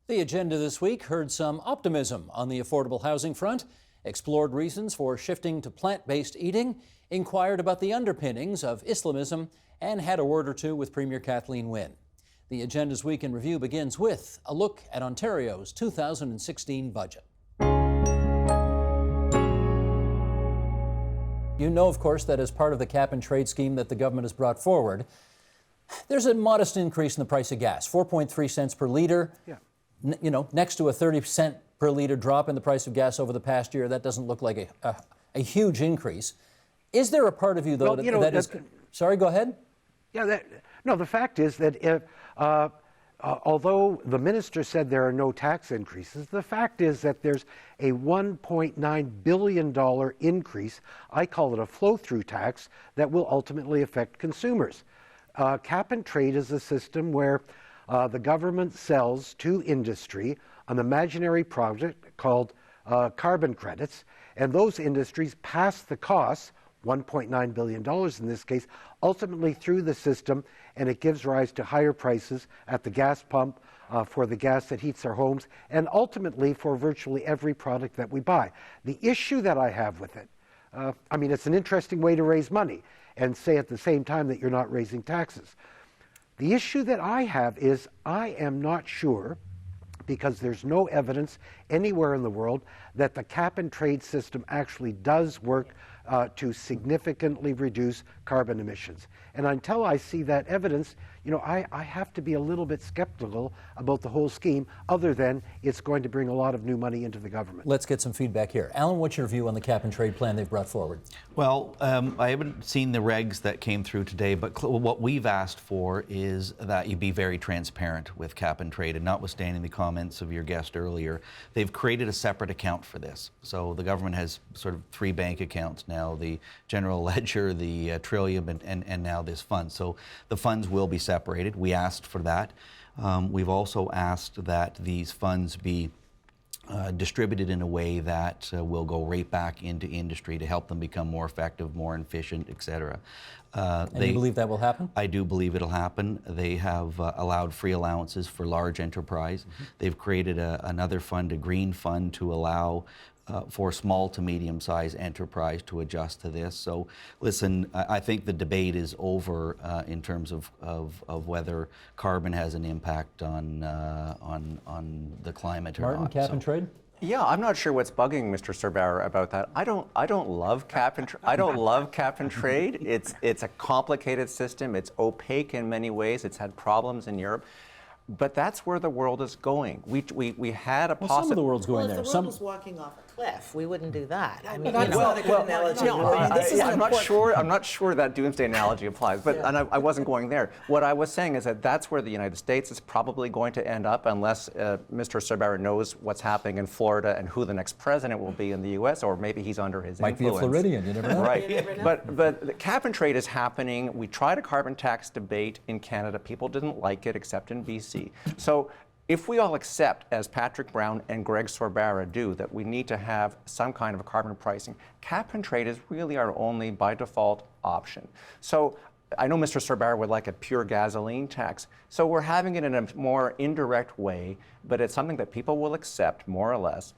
The agenda this week heard some optimism on the affordable housing front, explored reasons for shifting to plant-based eating, inquired about the underpinnings of Islamism, and had a word or two with Premier Kathleen Wynne. The Agenda's Week in Review begins with a look at Ontario's 2016 budget. You know, of course, that as part of the cap-and-trade scheme that the government has brought forward, there's a modest increase in the price of gas, 4.3 cents per litre. Yeah. You know, next to a 30% per litre drop in the price of gas over the past year. That doesn't look like a huge increase. Is there a part of you, though, that is... Sorry, go ahead. Yeah, no, the fact is that if, although the minister said there are no tax increases, the fact is that there's a $1.9 billion increase, I call it a flow-through tax, that will ultimately affect consumers. Cap and trade is a system where the government sells to industry an imaginary project called carbon credits, and those industries pass the costs, $1.9 billion in this case, ultimately through the system, and it gives rise to higher prices at the gas pump for the gas that heats our homes, and ultimately for virtually every product that we buy. The issue that I have with it, I mean, it's an interesting way to raise money and say at the same time that you're not raising taxes. The issue that I have is I am not sure, because there's no evidence anywhere in the world that the cap and trade system actually does work to significantly reduce carbon emissions. And until I see that evidence, you know, I have to be a little bit skeptical about the whole scheme, other than it's going to bring a lot of new money into the government. Let's get some feedback here. Alan, what's your view on the cap and trade plan they've brought forward? Well, I haven't seen the regs that came through today, but what we've asked for is that you be very transparent with cap and trade, and notwithstanding the comments of your guest earlier, they've created a separate account for this. So the government has sort of three bank accounts now, the general ledger, the Trillium, and now this fund. So the funds will be separated. We asked for that. We've also asked that these funds be distributed in a way that will go right back into industry to help them become more effective, more efficient, et cetera. And you believe that will happen? I do believe it'll happen. They have allowed free allowances for large enterprise. Mm-hmm. They've created another fund, a green fund, to allow for small to medium-sized enterprise to adjust to this. So, listen, I think the debate is over in terms of whether carbon has an impact on the climate or not. Martin, cap and trade? Yeah, I'm not sure what's bugging Mr. Sorbara about that. I don't love cap and trade. It's a complicated system. It's opaque in many ways. It's had problems in Europe. But that's where the world is going. We had a possibility. Some of the world's going there. If the world was walking off a cliff, we wouldn't do that. I mean, that's not a good analogy. I'm not sure that doomsday analogy applies. But and I wasn't going there. What I was saying is that that's where the United States is probably going to end up, unless Mr. Sorbara knows what's happening in Florida and who the next president will be in the U.S. Or maybe he's under his influence. Might be a Floridian. You never know. Right. You never know. But the cap and trade is happening. We tried a carbon tax debate in Canada. People didn't like it, except in BC. So if we all accept, as Patrick Brown and Greg Sorbara do, that we need to have some kind of a carbon pricing, cap and trade is really our only, by default, option. So I know Mr. Sorbara would like a pure gasoline tax. So we're having it in a more indirect way, but it's something that people will accept, more or less.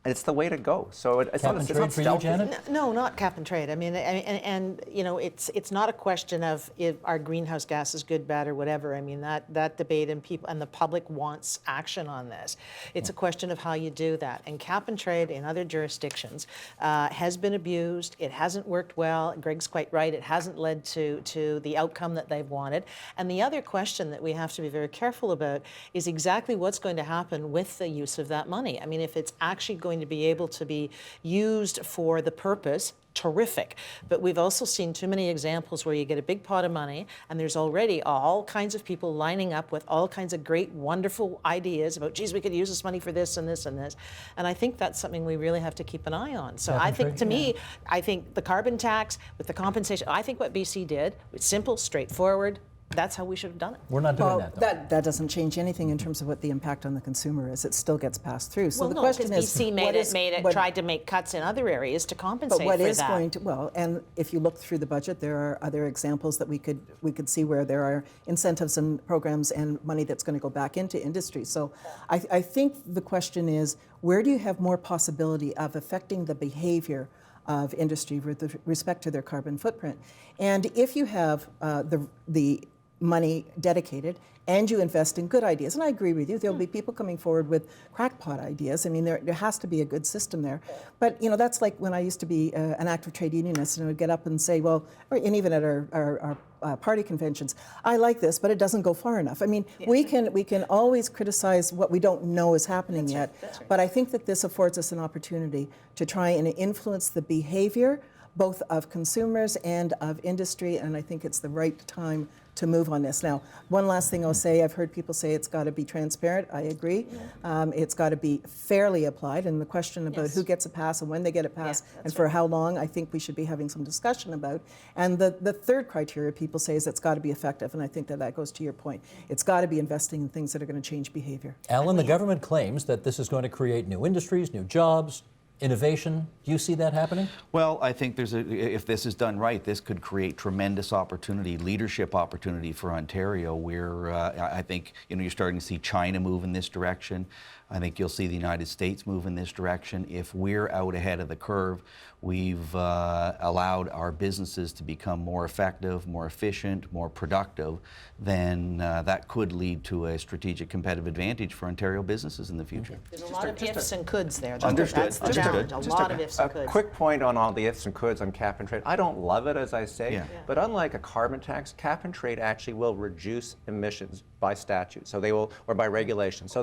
It's the way to go. So it's not stealthy. No, not cap and trade. I mean, and you know, it's not a question of if our greenhouse gas is good, bad, or whatever. I mean, that debate and people and the public wants action on this. It's a question of how you do that. And cap and trade in other jurisdictions has been abused. It hasn't worked well. Greg's quite right. It hasn't led to the outcome that they've wanted. And the other question that we have to be very careful about is exactly what's going to happen with the use of that money. I mean, if it's actually going to be able to be used for the purpose, terrific. But we've also seen too many examples where you get a big pot of money and there's already all kinds of people lining up with all kinds of great, wonderful ideas about, geez, we could use this money for this and this and this. And I think that's something we really have to keep an eye on. So I think, to me, I think the carbon tax with the compensation, I think what BC did was simple, straightforward, that's how we should have done it. We're not doing Well, that, though. that doesn't change anything in terms of what the impact on the consumer is. It still gets passed through. So Well, the no, question because is, BC what- tried to make cuts in other areas to compensate but what for is that. going to, well, and if you look through the budget, there are other examples that we could see where there are incentives and programs and money that's going to go back into industry. So I think the question is, where do you have more possibility of affecting the behavior of industry with respect to their carbon footprint? And if you have the money dedicated and you invest in good ideas, and I agree with you, there'll be people coming forward with crackpot ideas. I mean, there has to be a good system there. But, you know, that's like when I used to be an active trade unionist, and I would get up and say, well, and even at our party conventions, I like this, but it doesn't go far enough. I mean, we can always criticize what we don't know is happening yet, but I think that this affords us an opportunity to try and influence the behavior both of consumers and of industry, and I think it's the right time to move on this. Now, one last thing I'll say, I've heard people say it's got to be transparent. I agree. It's got to be fairly applied, and the question about who gets a pass and when they get a pass and for how long, I think we should be having some discussion about. And the third criteria people say is it's got to be effective, and I think that goes to your point. It's got to be investing in things that are going to change behavior. Alan, the government claims that this is going to create new industries, new jobs, innovation. Do you see that happening? Well, I think if this is done right, this could create tremendous opportunity, leadership opportunity for Ontario, where I think, you know, you're starting to see China move in this direction. I think you'll see the United States move in this direction. If we're out ahead of the curve, we've allowed our businesses to become more effective, more efficient, more productive, then that could lead to a strategic competitive advantage for Ontario businesses in the future. There's a lot of ifs and coulds there. Understood. That's the challenge. A lot of ifs and coulds. A quick point on all the ifs and coulds on cap and trade. I don't love it, as I say, but unlike a carbon tax, cap and trade actually will reduce emissions by statute, so they will, or by regulation. So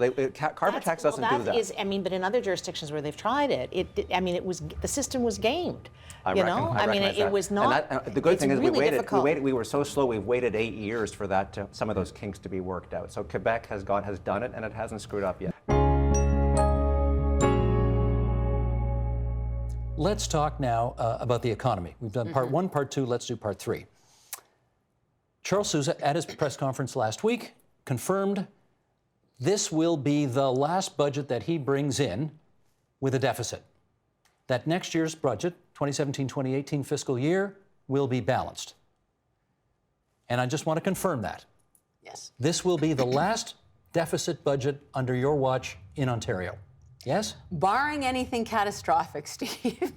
carbon tax doesn't do that. I mean, but in other jurisdictions where they've tried it, the system was gamed. I mean, it was not. The good thing is really we were so slow. We've waited 8 years for that some of those kinks to be worked out. So Quebec has done it, and it hasn't screwed up yet. Let's talk now about the economy. We've done part one, part two, let's do part three. Charles Sousa, at his press conference last week, confirmed this will be the last budget that he brings in with a deficit. That next year's budget, 2017-2018 fiscal year, will be balanced. And I just want to confirm that. Yes. This will be the last deficit budget under your watch in Ontario. Yes? Barring anything catastrophic, Steve,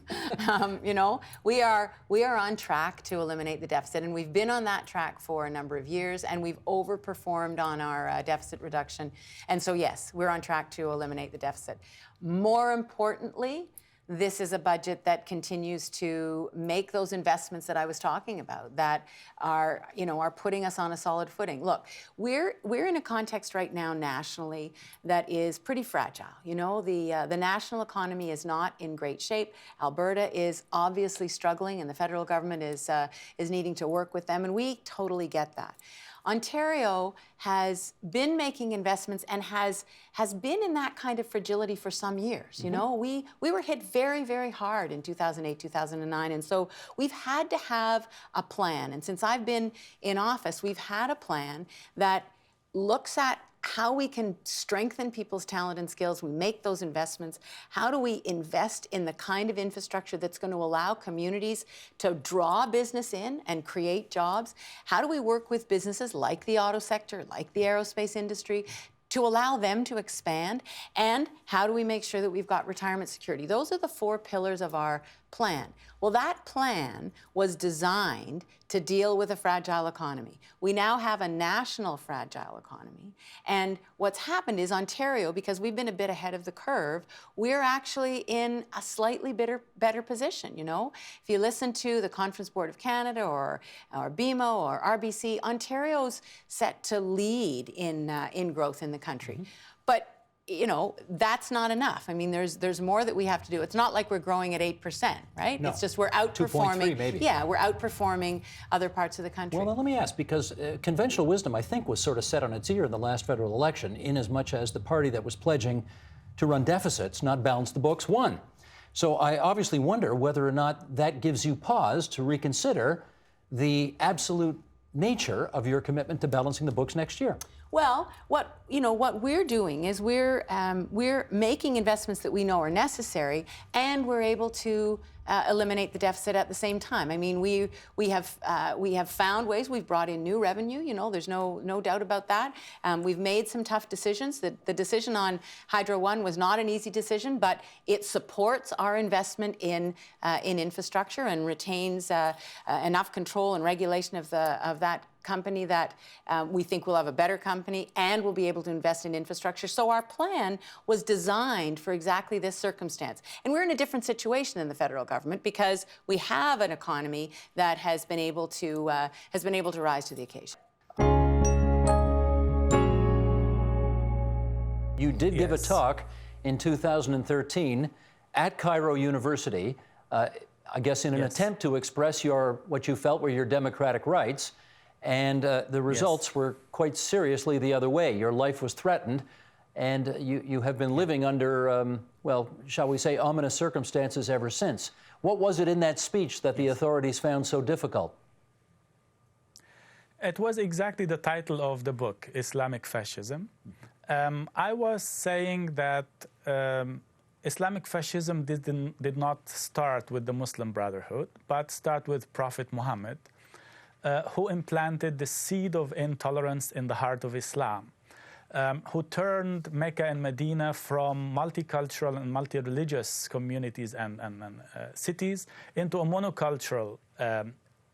you know, we are on track to eliminate the deficit, and we've been on that track for a number of years, and we've overperformed on our deficit reduction. And so, yes, we're on track to eliminate the deficit. More importantly, this is a budget that continues to make those investments that I was talking about that are putting us on a solid footing. Look, we're in a context right now nationally that is pretty fragile. You know, the national economy is not in great shape. Alberta is obviously struggling, and the federal government is needing to work with them, and we totally get that. Ontario has been making investments and has been in that kind of fragility for some years. You know, we were hit very, very hard in 2008, 2009, and so we've had to have a plan. And since I've been in office, we've had a plan that looks at how we can strengthen people's talent and skills. We make those investments. How do we invest in the kind of infrastructure that's going to allow communities to draw business in and create jobs? How do we work with businesses like the auto sector, like the aerospace industry, to allow them to expand? And how do we make sure that we've got retirement security? Those are the 4 pillars of our plan. Well, that plan was designed to deal with a fragile economy. We now have a national fragile economy. And what's happened is Ontario, because we've been a bit ahead of the curve, we're actually in a slightly better position, you know? If you listen to the Conference Board of Canada or BMO or RBC, Ontario's set to lead in growth in the country. But you know, that's not enough. I mean, there's more that we have to do. It's not like we're growing at 8%, right? No. It's just we're outperforming. 2.3 maybe. Yeah, we're outperforming other parts of the country. Well, let me ask, because conventional wisdom, I think, was sort of set on its ear in the last federal election, in as much as the party that was pledging to run deficits, not balance the books, won. So I obviously wonder whether or not that gives you pause to reconsider the absolute nature of your commitment to balancing the books next year? Well, what we're doing is we're making investments that we know are necessary, and we're able to eliminate the deficit at the same time. I mean, we have found ways. We've brought in new revenue. You know, there's no doubt about that. We've made some tough decisions. The decision on Hydro One was not an easy decision, but it supports our investment in infrastructure and retains enough control and regulation of that company that we think we'll have a better company and we'll be able to invest in infrastructure. So our plan was designed for exactly this circumstance. And we're in a different situation than the federal government because we have an economy that has been able to rise to the occasion. You did give a talk in 2013 at Cairo University, I guess in an attempt to express what you felt were your democratic rights. And the results were quite seriously the other way. Your life was threatened, and you have been living under, well, shall we say, ominous circumstances ever since. What was it in that speech that the authorities found so difficult? It was exactly the title of the book, Islamic Fascism. I was saying that Islamic fascism did not start with the Muslim Brotherhood, but start with Prophet Muhammad, who implanted the seed of intolerance in the heart of Islam, who turned Mecca and Medina from multicultural and multi-religious communities and cities into a monocultural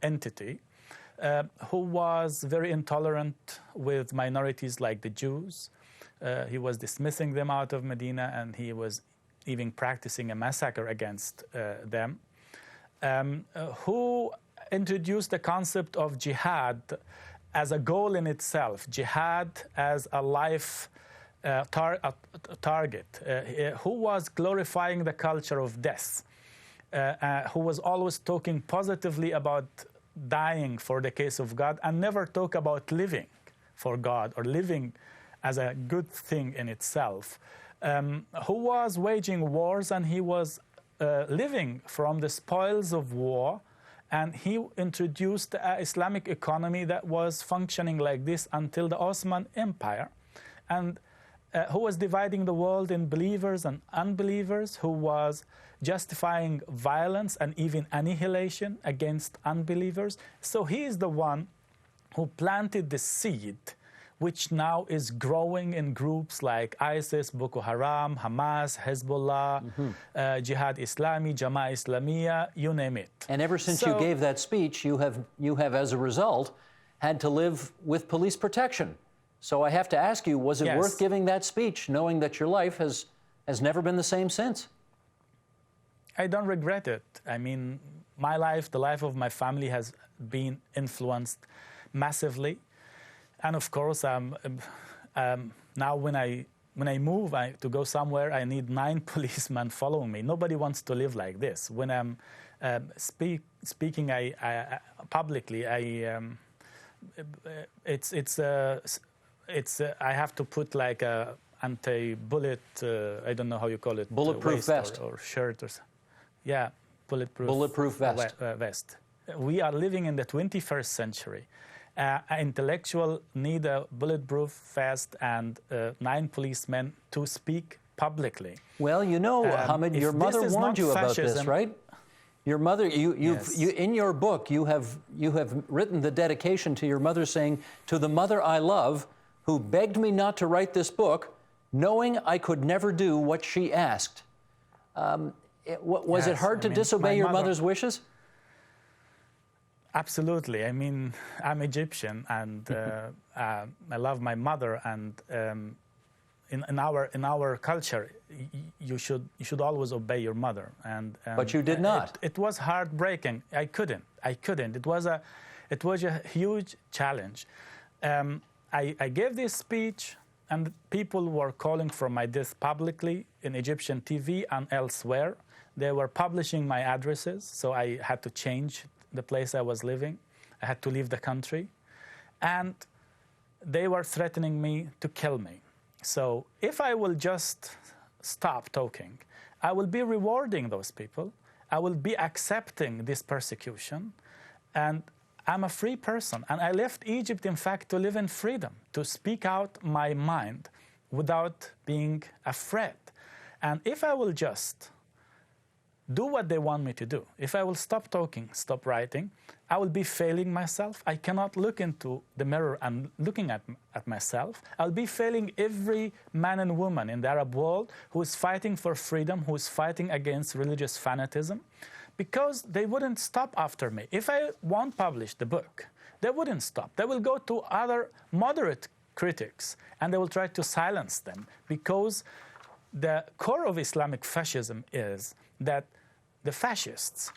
entity, who was very intolerant with minorities like the Jews. He was dismissing them out of Medina, and he was even practicing a massacre against them, who introduced the concept of jihad as a goal in itself, jihad as a life target, who was glorifying the culture of death, who was always talking positively about dying for the case of God and never talk about living for God or living as a good thing in itself, who was waging wars, and he was living from the spoils of war. And he introduced an Islamic economy that was functioning like this until the Ottoman Empire, and who was dividing the world in believers and unbelievers, who was justifying violence and even annihilation against unbelievers. So he is the one who planted the seed, which now is growing in groups like ISIS, Boko Haram, Hamas, Hezbollah, Jihad Islami, Jama'a Islamiyya, you name it. And ever since you gave that speech, you have, as a result, had to live with police protection. So I have to ask you, was it worth giving that speech, knowing that your life has never been the same since? I don't regret it. I mean, my life, the life of my family has been influenced massively. And of course, now when I move to go somewhere, I need 9 policemen following me. Nobody wants to live like this. When I'm speaking publicly, I have to put like a anti-bullet, I don't know how you call it, bulletproof vest or shirt or bulletproof vest. Vest. We are living in the 21st century. An intellectual need a bulletproof vest and 9 policemen to speak publicly. Well, you know, Hamid, your mother warned you about this, right? Your mother, you in your book, you have written the dedication to your mother, saying, "To the mother I love, who begged me not to write this book, knowing I could never do what she asked." Was it hard to disobey your mother's wishes? Absolutely. I mean, I'm Egyptian, and I love my mother. And in our culture, you should always obey your mother. And but you did not. It was heartbreaking. I couldn't. It was a huge challenge. I gave this speech, and people were calling for my death publicly in Egyptian TV and elsewhere. They were publishing my addresses, so I had to change the place I was living. I had to leave the country. And they were threatening me to kill me. So if I will just stop talking, I will be rewarding those people. I will be accepting this persecution. And I'm a free person, and I left Egypt, in fact, to live in freedom, to speak out my mind without being afraid. And if I will just do what they want me to do, if I will stop talking, stop writing, I will be failing myself. I cannot look into the mirror and looking at myself. I'll be failing every man and woman in the Arab world who is fighting for freedom, who is fighting against religious fanatism, because they wouldn't stop after me. If I won't publish the book, they wouldn't stop. They will go to other moderate critics and they will try to silence them, because the core of Islamic fascism is that the fascists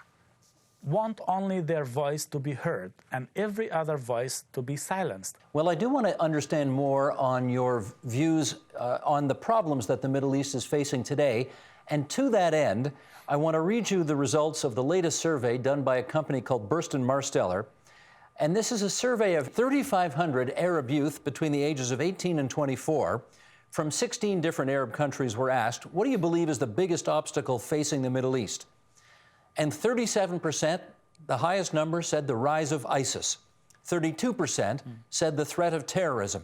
want only their voice to be heard and every other voice to be silenced. Well, I do want to understand more on your views on the problems that the Middle East is facing today. And to that end, I want to read you the results of the latest survey done by a company called Burst & Marsteller. And this is a survey of 3,500 Arab youth between the ages of 18 and 24. From 16 different Arab countries were asked, what do you believe is the biggest obstacle facing the Middle East? And 37%, the highest number, said the rise of ISIS. 32% said the threat of terrorism.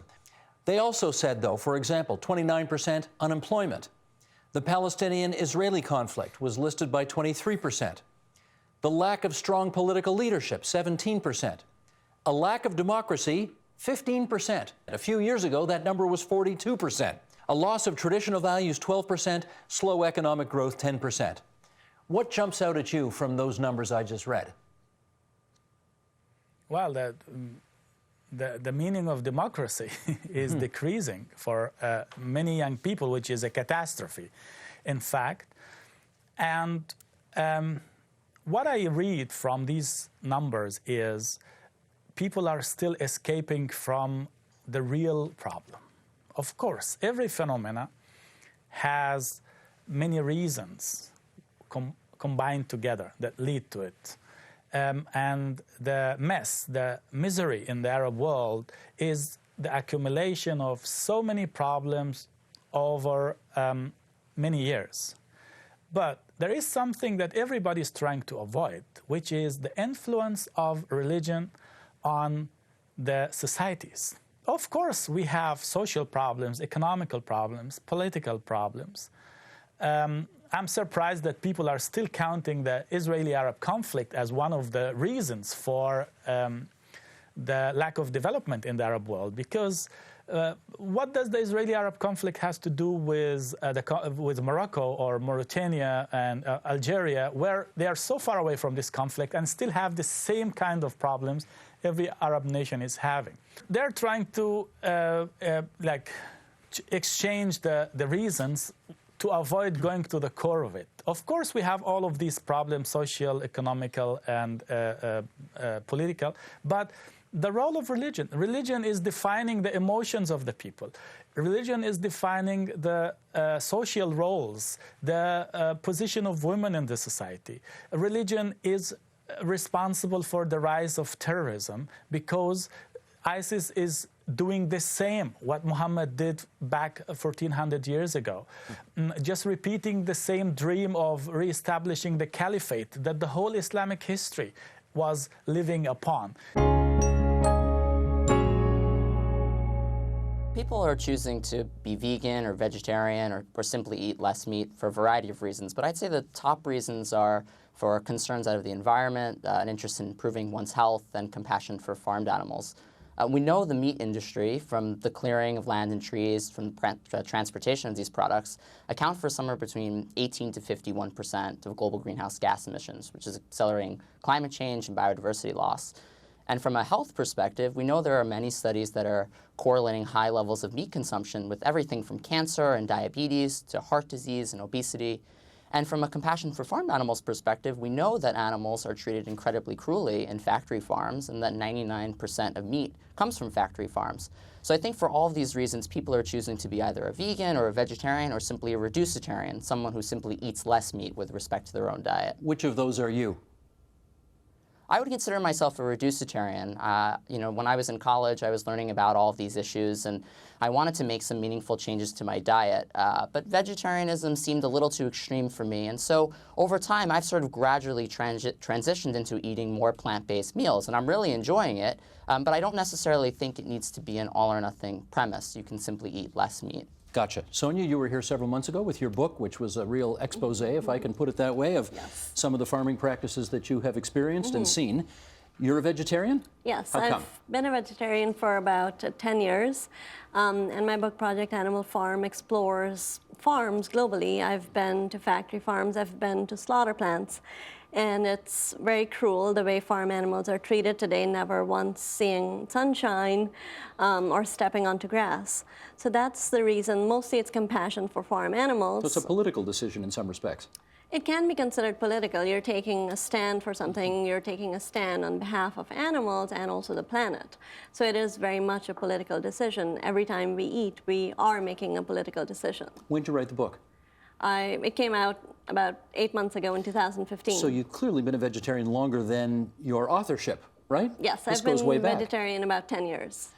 They also said, though, for example, 29% unemployment. The Palestinian-Israeli conflict was listed by 23%. The lack of strong political leadership, 17%. A lack of democracy, 15%. A few years ago, that number was 42%. A loss of traditional values, 12%. Slow economic growth, 10%. What jumps out at you from those numbers I just read? Well, the meaning of democracy is decreasing for many young people, which is a catastrophe, in fact. And what I read from these numbers is people are still escaping from the real problem. Of course, every phenomena has many reasons combined together that lead to it. And the mess, the misery in the Arab world is the accumulation of so many problems over many years. But there is something that everybody is trying to avoid, which is the influence of religion on the societies. Of course, we have social problems, economical problems, political problems. I'm surprised that people are still counting the Israeli-Arab conflict as one of the reasons for the lack of development in the Arab world, because what does the Israeli-Arab conflict has to do with Morocco or Mauritania and Algeria, where they are so far away from this conflict and still have the same kind of problems every Arab nation is having? They're trying to exchange the reasons to avoid going to the core of it. Of course, we have all of these problems, social, economical, and political, but the role of religion. Religion is defining the emotions of the people. Religion is defining the social roles, the position of women in the society. Religion is responsible for the rise of terrorism, because ISIS is doing the same what Muhammad did back 1400 years ago, just repeating the same dream of reestablishing the caliphate that the whole Islamic history was living upon. People are choosing to be vegan or vegetarian or simply eat less meat for a variety of reasons, but I'd say the top reasons are for concerns out of the environment, an interest in improving one's health, and compassion for farmed animals. We know the meat industry, from the clearing of land and trees, from the transportation of these products, account for somewhere between 18 to 51% of global greenhouse gas emissions, which is accelerating climate change and biodiversity loss. And from a health perspective, we know there are many studies that are correlating high levels of meat consumption with everything from cancer and diabetes to heart disease and obesity. And from a compassion for farmed animals perspective, we know that animals are treated incredibly cruelly in factory farms, and that 99% of meat comes from factory farms. So I think for all of these reasons, people are choosing to be either a vegan or a vegetarian or simply a reducitarian, someone who simply eats less meat with respect to their own diet. Which of those are you? I would consider myself a reducitarian. You know, when I was in college, I was learning about all of these issues, and I wanted to make some meaningful changes to my diet. But vegetarianism seemed a little too extreme for me, and so over time, I've sort of gradually transitioned into eating more plant-based meals, and I'm really enjoying it. But I don't necessarily think it needs to be an all-or-nothing premise. You can simply eat less meat. Gotcha. Sonia, you were here several months ago with your book, which was a real expose, if I can put it that way, of some of the farming practices that you have experienced and seen. You're a vegetarian? Yes, How come? I've been a vegetarian for about 10 years. And my book, Project Animal Farm, explores farms globally. I've been to factory farms, I've been to slaughter plants. And it's very cruel the way farm animals are treated today, never once seeing sunshine or stepping onto grass. So that's the reason. Mostly it's compassion for farm animals. So it's a political decision in some respects. It can be considered political. You're taking a stand for something. You're taking a stand on behalf of animals and also the planet. So it is very much a political decision. Every time we eat, we are making a political decision. When did you write the book? It came out about 8 months ago in 2015. So you've clearly been a vegetarian longer than your authorship, right? Yes, This I've been goes way back. vegetarian about 10 years.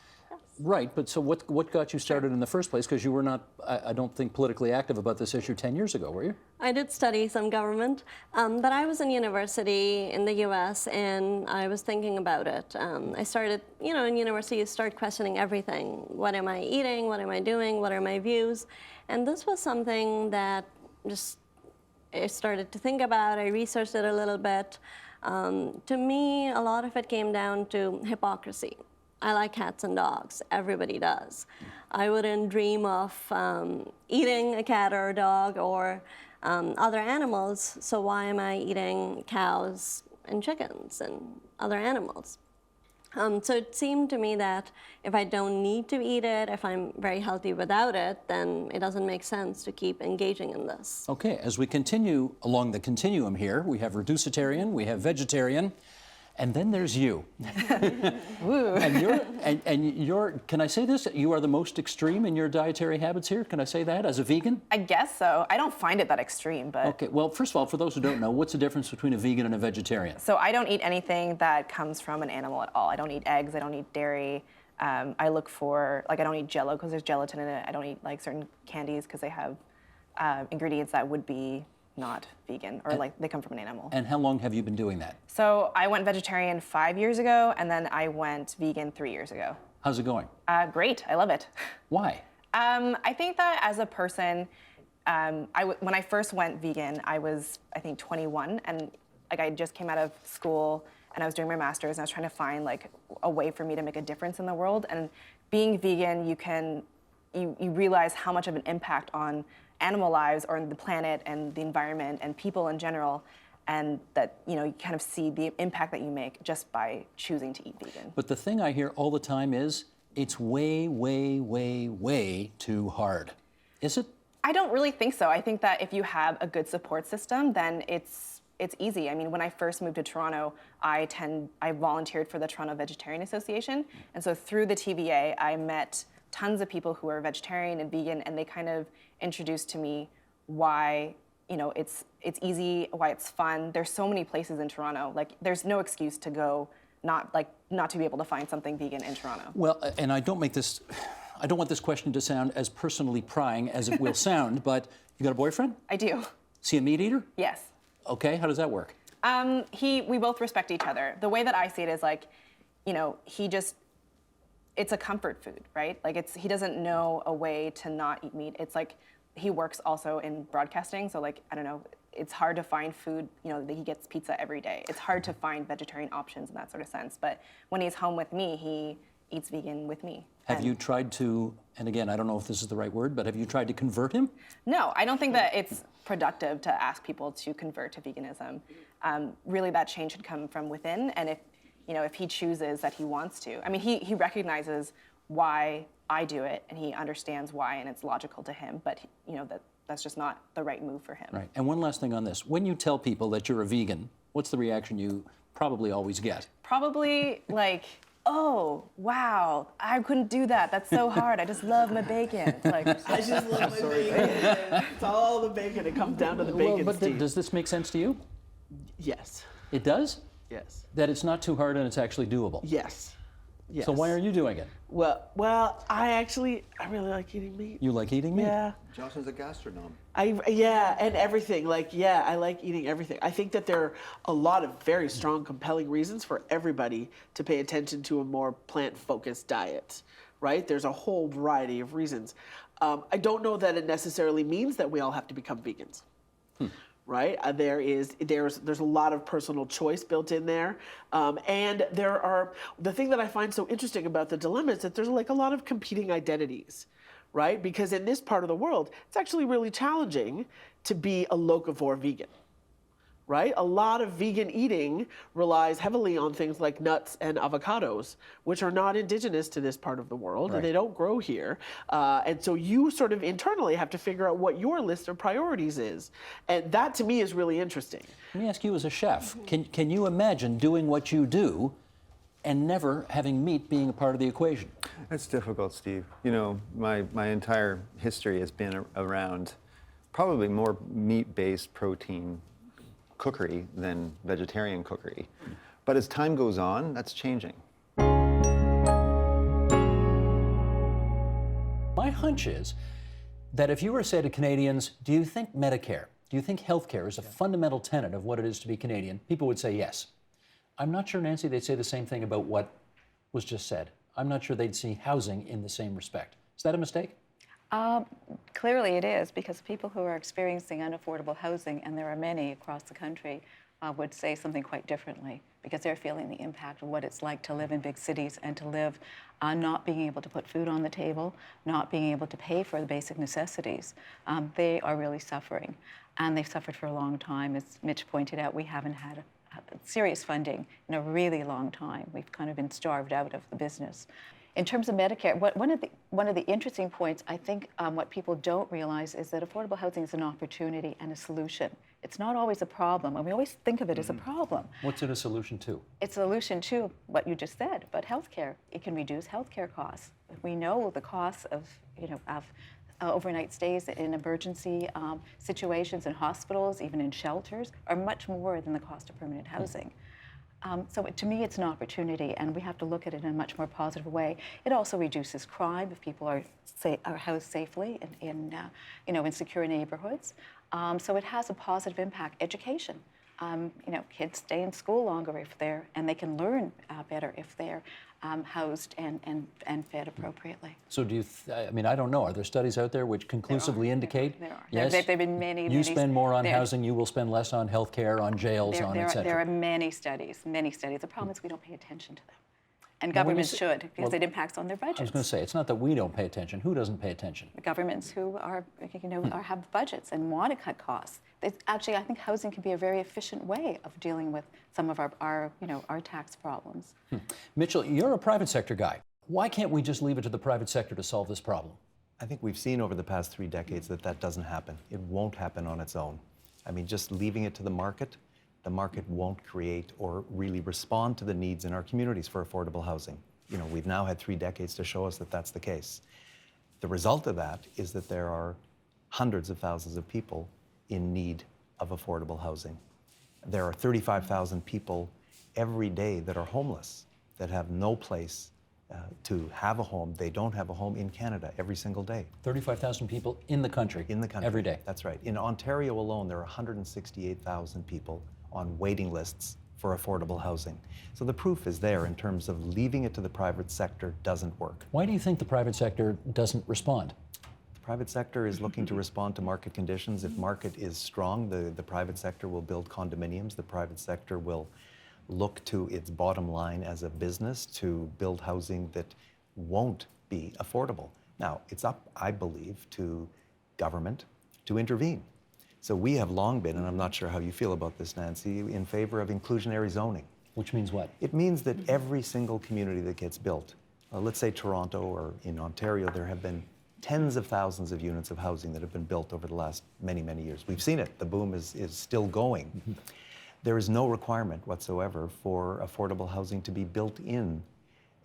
Right, but so what got you started in the first place? Because you were not, I don't think, politically active about this issue 10 years ago, were you? I did study some government, but I was in university in the US and I was thinking about it. I started, you know, in university you start questioning everything. What am I eating? What am I doing? What are my views? And this was something that just I started to think about. I researched it a little bit. To me, a lot of it came down to hypocrisy. I like cats and dogs. Everybody does. I wouldn't dream of eating a cat or a dog or other animals, so why am I eating cows and chickens and other animals? So it seemed to me that if I don't need to eat it, if I'm very healthy without it, then it doesn't make sense to keep engaging in this. Okay, as we continue along the continuum here, we have reducitarian, we have vegetarian, and then there's you. and you're, can I say this? You are the most extreme in your dietary habits here. Can I say that as a vegan? I guess so. I don't find it that extreme, but... Okay, well, first of all, for those who don't know, what's the difference between a vegan and a vegetarian? So I don't eat anything that comes from an animal at all. I don't eat eggs, I don't eat dairy. I look for, like, I don't eat Jell-O because there's gelatin in it. I don't eat, like, certain candies because they have ingredients that would be not vegan, or like they come from an animal. And how long have you been doing that? So I went vegetarian 5 years ago, and then I went vegan 3 years ago. How's it going? Great, I love it. Why? I think that as a person, when I first went vegan, I was, I think, 21, and like I just came out of school, and I was doing my master's, and I was trying to find like a way for me to make a difference in the world. And being vegan, you realize how much of an impact on animal lives or the planet and the environment and people in general, and that you kind of see the impact that you make just by choosing to eat vegan. But the thing I hear all the time is it's way, way, way, way too hard. Is it? I don't really think so. I think that if you have a good support system, then it's easy. I mean, when I first moved to Toronto, I volunteered for the Toronto Vegetarian Association, and so through the TVA, I met tons of people who are vegetarian and vegan, and they kind of introduced to me why it's easy, why it's fun. There's so many places in Toronto. Like, there's no excuse to go not to be able to find something vegan in Toronto. Well, and I don't want this question to sound as personally prying as it will sound, but you got a boyfriend? I do. Is he a meat eater? Yes. Okay, how does that work? We both respect each other. The way that I see it is like, it's a comfort food, right? Like he doesn't know a way to not eat meat. It's like he works also in broadcasting, so like, I don't know, it's hard to find food, that he gets pizza every day. It's hard to find vegetarian options in that sort of sense. But when he's home with me, he eats vegan with me. Have you tried to, and again, I don't know if this is the right word, but have you tried to convert him? No, I don't think that it's productive to ask people to convert to veganism. Really, that change should come from within, and if he chooses that he wants to. I mean, he recognizes why I do it, and he understands why, and it's logical to him, but that's just not the right move for him. Right, and one last thing on this. When you tell people that you're a vegan, what's the reaction you probably always get? Probably like, oh, wow, I couldn't do that. That's so hard. I just love my bacon. Like, I just love my bacon. It's all the bacon. It comes down to the bacon. Well, but does this make sense to you? Yes. It does? Yes. That it's not too hard and it's actually doable. Yes. Yes. So why are you doing it? Well, I really like eating meat. You like eating meat? Yeah. Johnson's a gastronome. And everything. I like eating everything. I think that there are a lot of very strong, compelling reasons for everybody to pay attention to a more plant-focused diet, right? There's a whole variety of reasons. I don't know that it necessarily means that we all have to become vegans. Right? There's a lot of personal choice built in there. And the thing that I find so interesting about the dilemma is that there's like a lot of competing identities, right? Because in this part of the world, it's actually really challenging to be a locavore vegan, right? A lot of vegan eating relies heavily on things like nuts and avocados, which are not indigenous to this part of the world, and they don't grow here. And so you sort of internally have to figure out what your list of priorities is. And that to me is really interesting. Let me ask you as a chef, can you imagine doing what you do and never having meat being a part of the equation? That's difficult, Steve. You know, my entire history has been around probably more meat-based protein cookery than vegetarian cookery. But as time goes on, that's changing. My hunch is that if you were to say to Canadians, do you think Medicare, do you think healthcare is a fundamental tenet of what it is to be Canadian? People would say yes. I'm not sure, Nancy, they'd say the same thing about what was just said. I'm not sure they'd see housing in the same respect. Is that a mistake? Clearly it is, because people who are experiencing unaffordable housing, and there are many across the country, would say something quite differently, because they're feeling the impact of what it's like to live in big cities and to live not being able to put food on the table, not being able to pay for the basic necessities. They are really suffering, and they've suffered for a long time. As Mitch pointed out, we haven't had serious funding in a really long time. We've kind of been starved out of the business. In terms of Medicare, one of the interesting points, I think what people don't realize is that affordable housing is an opportunity and a solution. It's not always a problem, and we always think of it as a problem. What's it a solution to? It's a solution to what you just said about healthcare. It can reduce healthcare costs. We know the costs of overnight stays in emergency situations in hospitals, even in shelters, are much more than the cost of permanent housing. So to me, it's an opportunity, and we have to look at it in a much more positive way. It also reduces crime if people are housed safely in secure neighborhoods. So it has a positive impact. Education, kids stay in school longer and they can learn better if they're housed and fed appropriately. So do you, I don't know, are there studies out there which conclusively indicate? There are. Yes, There have been many. You spend more on housing, you will spend less on health care, on jails, et cetera. There are many studies. The problem is we don't pay attention to them. And governments should, because it impacts on their budgets. I was going to say, it's not that we don't pay attention. Who doesn't pay attention? The governments who have budgets and want to cut costs. Actually, I think housing can be a very efficient way of dealing with some of our tax problems. Mitchell, you're a private sector guy. Why can't we just leave it to the private sector to solve this problem? I think we've seen over the past 3 decades that doesn't happen. It won't happen on its own. Just leaving it to the market won't create or really respond to the needs in our communities for affordable housing. We've now had 3 decades to show us that that's the case. The result of that is that there are hundreds of thousands of people in need of affordable housing. There are 35,000 people every day that are homeless, that have no place to have a home. They don't have a home in Canada every single day. 35,000 people in the country. In the country. Every day. That's right. In Ontario alone, there are 168,000 people on waiting lists for affordable housing. So the proof is there in terms of leaving it to the private sector doesn't work. Why do you think the private sector doesn't respond? The private sector is looking to respond to market conditions. If market is strong, the private sector will build condominiums. The private sector will look to its bottom line as a business to build housing that won't be affordable. Now, it's up, I believe, to government to intervene. So we have long been, and I'm not sure how you feel about this, Nancy, in favor of inclusionary zoning. Which means what? It means that every single community that gets built, let's say Toronto or in Ontario, there have been tens of thousands of units of housing that have been built over the last many, many years. We've seen it. The boom is still going. There is no requirement whatsoever for affordable housing to be built in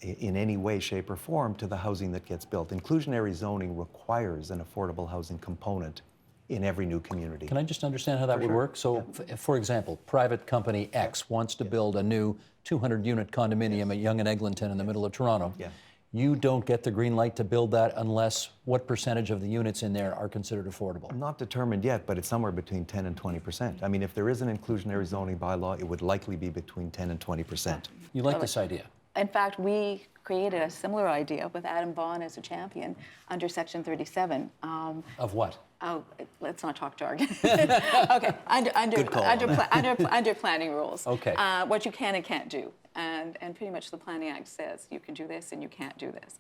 any way, shape, or form to the housing that gets built. Inclusionary zoning requires an affordable housing component in every new community. Can I just understand how that would work? So, for example, private company X wants to build a new 200-unit condominium at Yonge and Eglinton in the middle of Toronto. Yeah. You don't get the green light to build that unless what percentage of the units in there are considered affordable? Not determined yet, but it's somewhere between 10 and 20%. I mean, if there is an inclusionary zoning bylaw, it would likely be between 10 and 20%. You like this idea? In fact, we created a similar idea with Adam Vaughan as a champion under Section 37. Of what? Oh, let's not talk jargon. Okay, under planning rules. Okay. What you can and can't do. And pretty much the Planning Act says you can do this and you can't do this.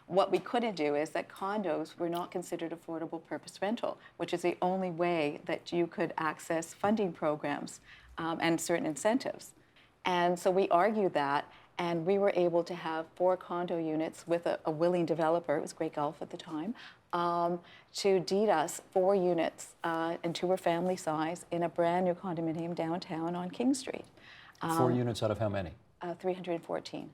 What we couldn't do is that condos were not considered affordable purpose rental, which is the only way that you could access funding programs and certain incentives. And so we argued that, and we were able to have 4 condo units with a willing developer, it was Great Gulf at the time, to deed us 4 units, and 2 were family size, in a brand new condominium downtown on King Street. 4 units out of how many? 314.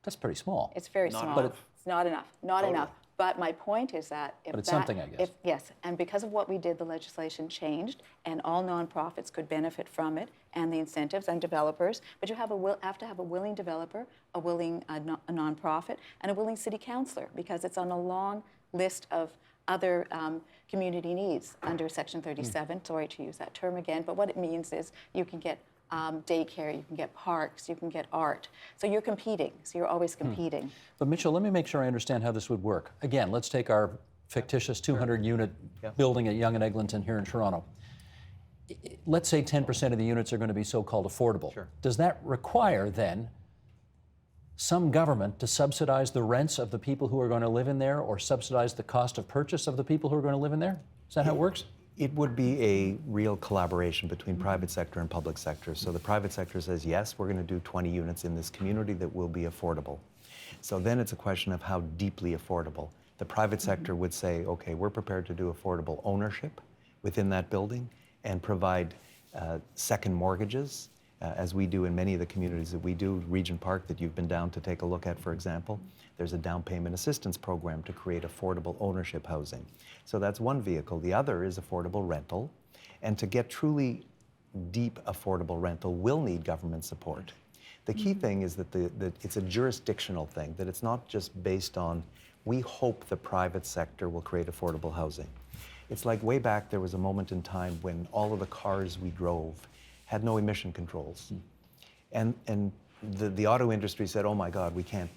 That's pretty small. It's very small. But it's not enough. Not enough. But my point is that if But it's that, something, I guess. Yes, and because of what we did, the legislation changed, and all nonprofits could benefit from it, and the incentives and developers. But you have to have a willing developer, a willing a nonprofit, and a willing city councillor, because it's on a long list of other community needs under Section 37. Sorry to use that term again, but what it means is you can get daycare, you can get parks, you can get art. So you're competing, so you're always competing. But Mitchell, let me make sure I understand how this would work. Again, let's take our fictitious 200-unit building at Yonge and Eglinton here in Toronto. Let's say 10% of the units are going to be so-called affordable. Sure. Does that require then some government to subsidize the rents of the people who are going to live in there, or subsidize the cost of purchase of the people who are going to live in there? Is that how it works? It would be a real collaboration between private sector and public sector. So the private sector says, yes, we're going to do 20 units in this community that will be affordable. So then it's a question of how deeply affordable. The private sector would say, okay, we're prepared to do affordable ownership within that building and provide second mortgages, as we do in many of the communities that we do. Regent Park, that you've been down to take a look at, for example, there's a down payment assistance program to create affordable ownership housing. So that's one vehicle. The other is affordable rental. And to get truly deep affordable rental will need government support. The key thing is that it's a jurisdictional thing, that it's not just based on, we hope the private sector will create affordable housing. It's like way back, there was a moment in time when all of the cars we drove had no emission controls. And the auto industry said, oh my God, we can't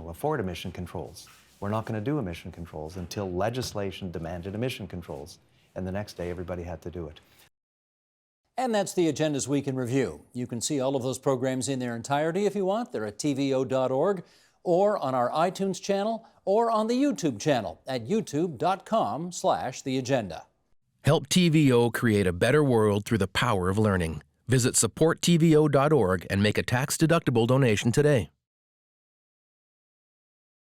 afford emission controls. We're not going to do emission controls until legislation demanded emission controls. And the next day, everybody had to do it. And that's the Agenda's Week in Review. You can see all of those programs in their entirety if you want. They're at tvo.org, or on our iTunes channel, or on the YouTube channel at youtube.com/theagenda. Help TVO create a better world through the power of learning. Visit supporttvo.org and make a tax-deductible donation today.